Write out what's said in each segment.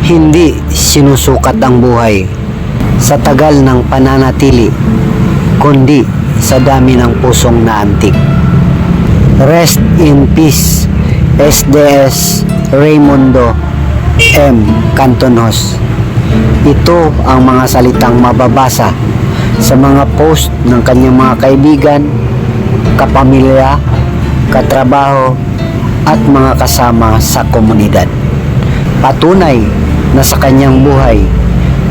Hindi sinusukat ang buhay sa tagal ng pananatili, kundi sa dami ng pusong naantig. Rest in peace, SDS Raymundo M. Cantonos. Ito ang mga salitang mababasa sa mga post ng kanyang mga kaibigan, kapamilya, katrabaho at mga kasama sa komunidad. Patunay na sa kanyang buhay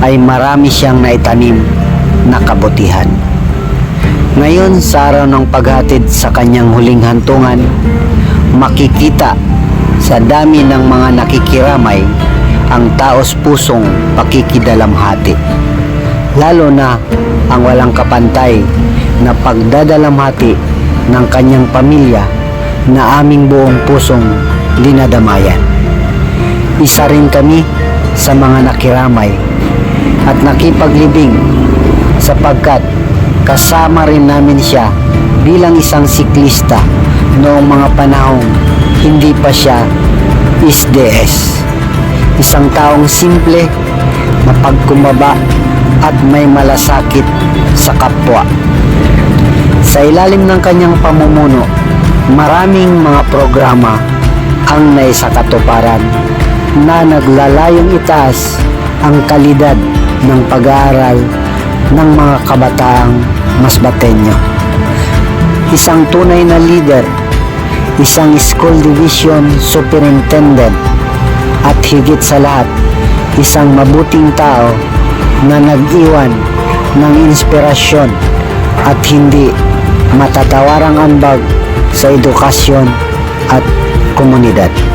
ay marami siyang naitanim na kabutihan. Ngayon sa araw ng paghatid sa kanyang huling hantungan, makikita sa dami ng mga nakikiramay ang taos-pusong pakikidalamhati. Lalo na ang walang kapantay na pagdadalamhati ng kanyang pamilya na aming buong pusong dinadamayan. Isa rin kami sa mga nakiramay at nakipaglibing sapagkat kasama rin namin siya bilang isang siklista noong mga panahong hindi pa siya SDS. Isang taong simple, mapagkumbaba at may malasakit sa kapwa. Sa ilalim ng kanyang pamumuno, maraming mga programa ang naisakatuparan na naglalayong itaas ang kalidad ng pag-aaral ng mga kabataang Masbateño. Isang tunay na leader, isang school division superintendent, at higit sa lahat, isang mabuting tao na nag-iwan ng inspirasyon at hindi matatawarang ambag sa edukasyon at komunidad.